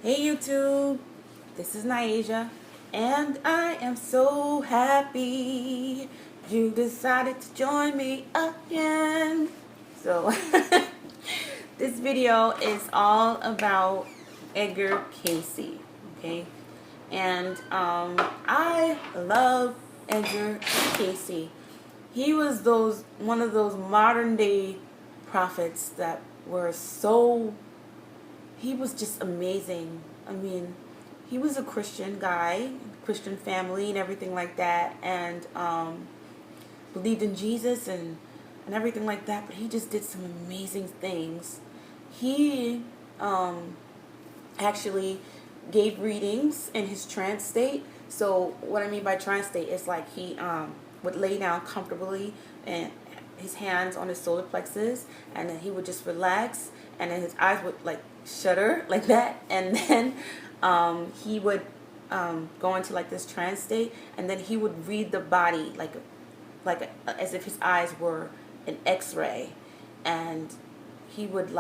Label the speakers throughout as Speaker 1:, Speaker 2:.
Speaker 1: Hey YouTube, this is Naija, and I am so happy you decided to join me again. So, this video is all about Edgar Cayce, okay? And I love Edgar Cayce. He was one of those modern day prophets that were so he was just amazing. I mean, he was a Christian guy, Christian family and everything like that, and believed in Jesus and everything like that, but he just did some amazing things. He actually gave readings in his trance state. So what I mean by trance state is like he would lay down comfortably and his hands on his solar plexus, and then he would just relax, and then his eyes would like shudder like that, and then he would go into like this trance state, and then he would read the body as if his eyes were an X-ray, and he would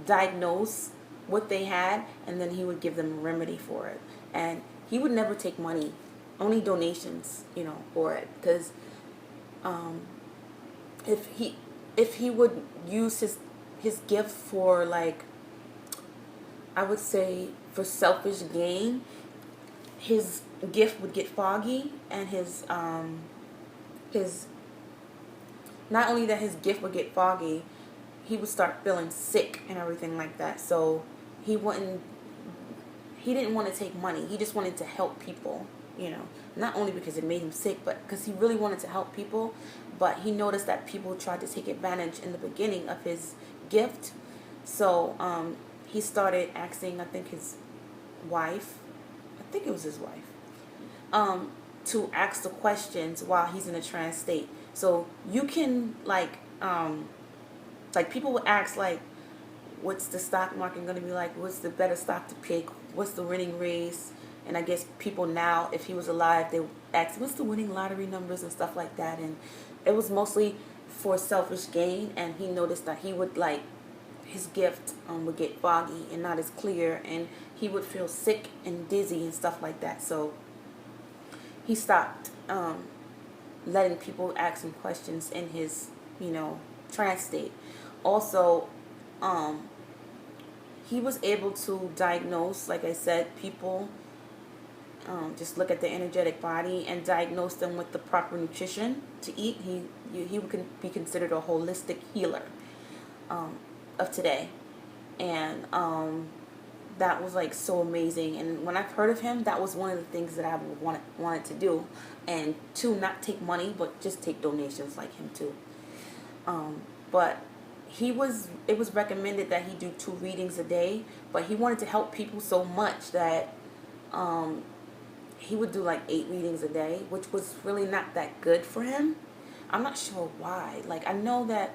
Speaker 1: diagnose what they had, and then he would give them a remedy for it. And he would never take money, only donations, for it, because if he would use his gift for, like, I would say for selfish gain, his gift would get foggy, and his not only that his gift would get foggy, he would start feeling sick and everything like that. So he didn't want to take money. He just wanted to help people, not only because it made him sick, but because he really wanted to help people. But he noticed that people tried to take advantage in the beginning of his gift. So he started asking, I think his wife, I think it was his wife, to ask the questions while he's in a trance state. So you can like people would ask, like, what's the stock market going to be like? What's the better stock to pick? What's the winning race? And I guess people now, if he was alive, they would ask, what's the winning lottery numbers and stuff like that. And it was mostly for selfish gain. And he noticed that he would, like, his gift would get foggy and not as clear. And he would feel sick and dizzy and stuff like that. So he stopped letting people ask him questions in his, trance state. Also, he was able to diagnose, like I said, people, just look at the energetic body and diagnose them with the proper nutrition to eat. He would be considered a holistic healer of today. And that was like so amazing. And when I've heard of him, that was one of the things that I wanted to do. And to not take money, but just take donations like him too. But it was recommended that he do 2 readings a day, but he wanted to help people so much that he would do like 8 readings a day, which was really not that good for him. I'm not sure why. Like, I know that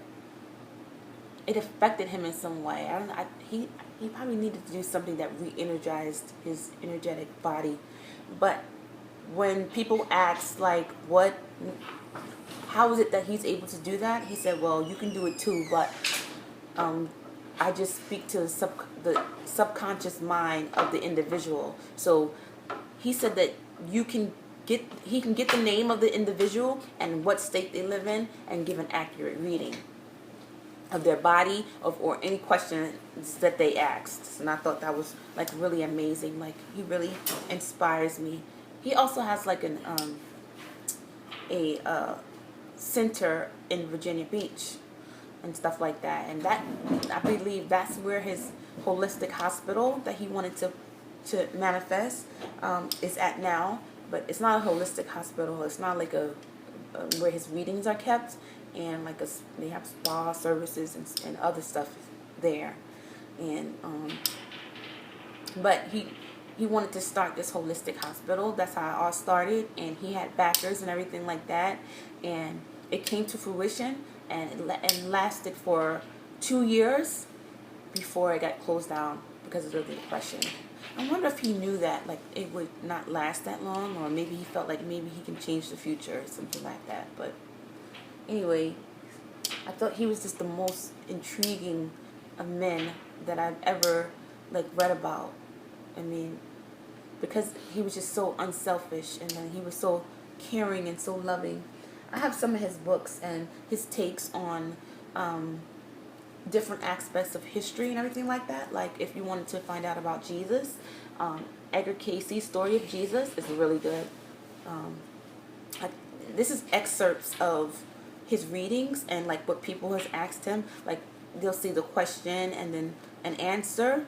Speaker 1: it affected him in some way. He probably needed to do something that re-energized his energetic body. But when people asked, like, how is it that he's able to do that? He said, well, you can do it too, but I just speak to the subconscious mind of the individual. So he said that he can get the name of the individual and what state they live in and give an accurate reading of their body or any questions that they asked. And I thought that was like really amazing. Like, he really inspires me. He also has like a center in Virginia Beach and stuff like that, and that, I believe that's where his holistic hospital that he wanted to manifest is at now. But it's not a holistic hospital. It's not like a where his readings are kept, and like they have spa services and other stuff there. And but he wanted to start this holistic hospital. That's how it all started, and he had backers and everything like that, and it came to fruition, and it lasted for 2 years before it got closed down because of the depression. I wonder if he knew that, like, it would not last that long, or maybe he felt like maybe he can change the future or something like that. But anyway, I thought he was just the most intriguing of men that I've ever like read about. I mean, because he was just so unselfish, and then he was so caring and so loving. I have some of his books and his takes on different aspects of history and everything like that. Like if you wanted to find out about Jesus, Edgar Cayce's Story of Jesus is really good. Um, this is excerpts of his readings and like what people has asked him. Like they'll see the question and then an answer.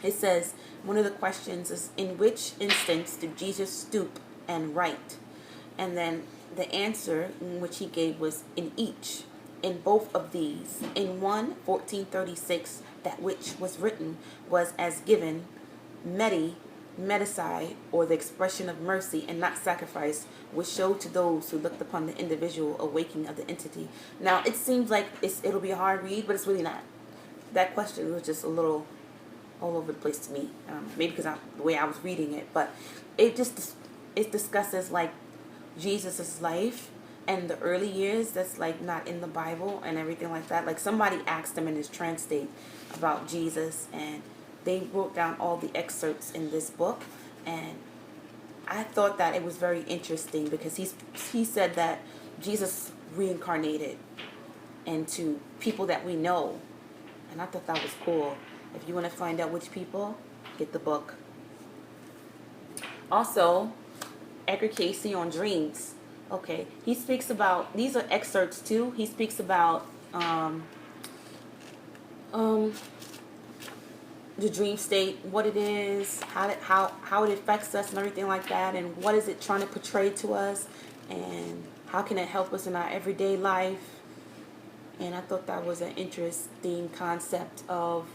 Speaker 1: It says one of the questions is, in which instance did Jesus stoop and write? And then the answer in which he gave was, in each, in both of these. In 1436, that which was written was as given, medicide, or the expression of mercy and not sacrifice, was showed to those who looked upon the individual awakening of the entity. Now, it seems like it'll be a hard read, but it's really not. That question was just a little all over the place to me. Maybe because the way I was reading it, but it discusses like Jesus's life and the early years that's like not in the Bible and everything like that. Like somebody asked him in his trance state about Jesus, and they wrote down all the excerpts in this book, and I thought that it was very interesting because he said that Jesus reincarnated into people that we know, and I thought that was cool. If you want to find out which people, get the book. Also, Edgar Cayce on dreams. Okay, he speaks about, these are excerpts too. He speaks about the dream state, what it is, how it affects us and everything like that, and what is it trying to portray to us, and how can it help us in our everyday life. And I thought that was an interesting concept of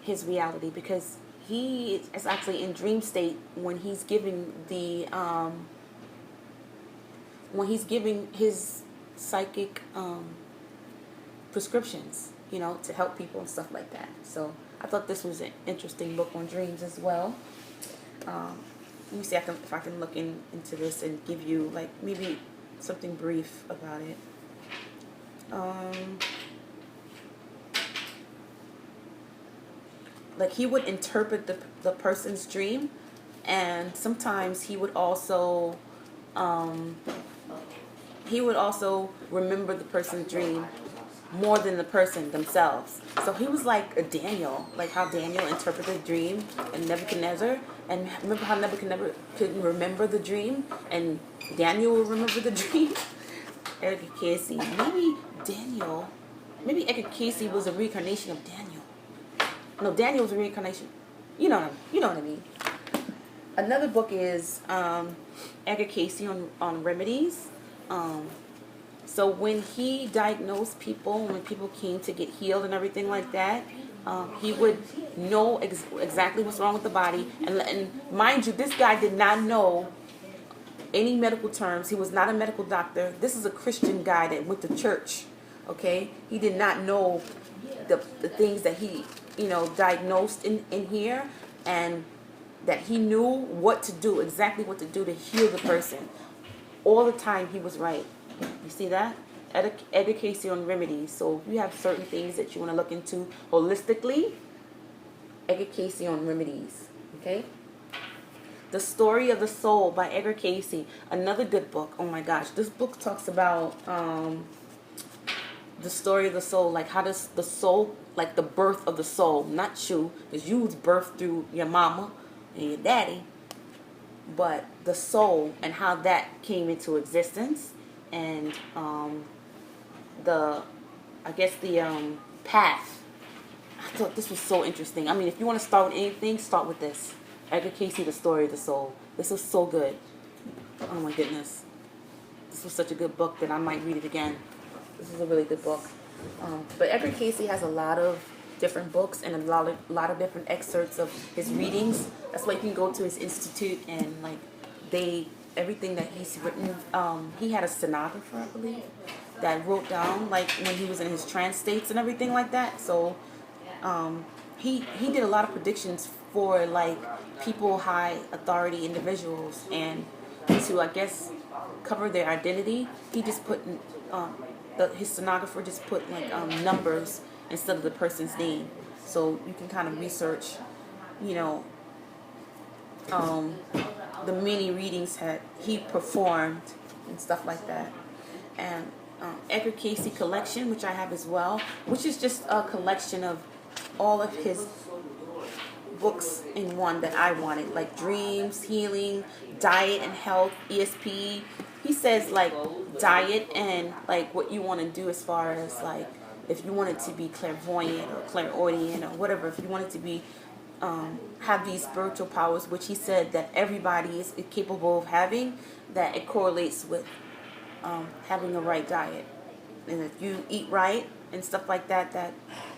Speaker 1: his reality, because he is actually in dream state when he's giving his psychic prescriptions, to help people and stuff like that. So I thought this was an interesting book on dreams as well. Let me see if I can look into this and give you like maybe something brief about it. Like he would interpret the person's dream, and sometimes he would also remember the person's dream more than the person themselves. So he was like a Daniel, like how Daniel interpreted the dream and Nebuchadnezzar, and remember how Nebuchadnezzar couldn't remember the dream and Daniel will remember the dream. Edgar Cayce, maybe Edgar Cayce was a reincarnation of Daniel. No, Daniel was a reincarnation. You know what I mean. Another book is Edgar Cayce on remedies. So when he diagnosed people, when people came to get healed and everything like that, he would know exactly what's wrong with the body. And mind you, this guy did not know any medical terms. He was not a medical doctor. This is a Christian guy that went to church. Okay, he did not know the things that he diagnosed in here, and that he knew what to do, exactly what to do to heal the person. All the time he was right. You see that? Edgar Cayce on remedies. So if you have certain things that you want to look into holistically, Edgar Cayce on remedies. Okay? The Story of the Soul by Edgar Cayce. Another good book. Oh my gosh. This book talks about the story of the soul. Like how does the soul, like the birth of the soul, not you, because you was birthed through your mama and your daddy, but the soul and how that came into existence, and the path. I thought this was so interesting. I mean, if you want to start with anything, start with this. Edgar Cayce, The Story of the Soul. This was so good. Oh my goodness. This was such a good book that I might read it again. This is a really good book. But Edgar Cayce has a lot of different books and a lot of different excerpts of his readings. That's why you can go to his institute and like everything that he's written. He had a stenographer, I believe, that wrote down like when he was in his trance states and everything like that. So he did a lot of predictions for like people, high authority individuals, and to I guess cover their identity. He just put his stenographer just put like numbers instead of the person's name. So you can kind of research, you know, the many readings that he performed and stuff like that. And Edgar Cayce collection, which I have as well, which is just a collection of all of his books in one that I wanted, like dreams, healing, diet and health, ESP. He says like diet and like what you want to do as far as like if you wanted to be clairvoyant or clairaudient or whatever, if you wanted to be have these spiritual powers, which he said that everybody is capable of having, that it correlates with having a right diet. And if you eat right and stuff like that, that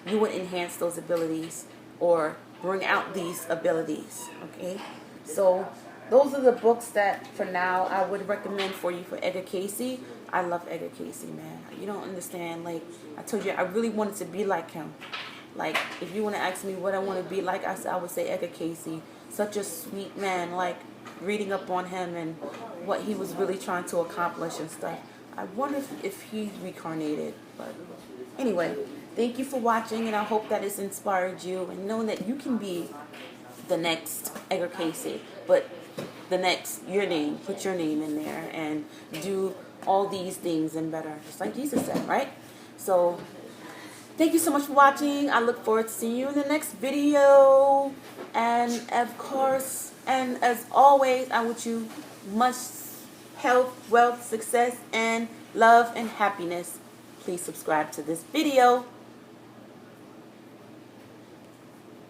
Speaker 1: you would enhance those abilities or bring out these abilities. Okay, so those are the books that for now I would recommend for you for Edgar Cayce. I love Edgar Cayce, man. You don't understand. Like I told you, I really wanted to be like him. Like if you want to ask me what I want to be like, I would say Edgar Cayce. Such a sweet man. Like reading up on him and what he was really trying to accomplish and stuff. I wonder if he reincarnated. But anyway, thank you for watching, and I hope that it's inspired you and knowing that you can be the next Edgar Cayce, but the next, your name, put your name in there and do all these things and better, just like Jesus said, right? So thank you so much for watching. I look forward to seeing you in the next video. And of course, and as always, I wish you much health, wealth, success, and love and happiness. Please subscribe to this video.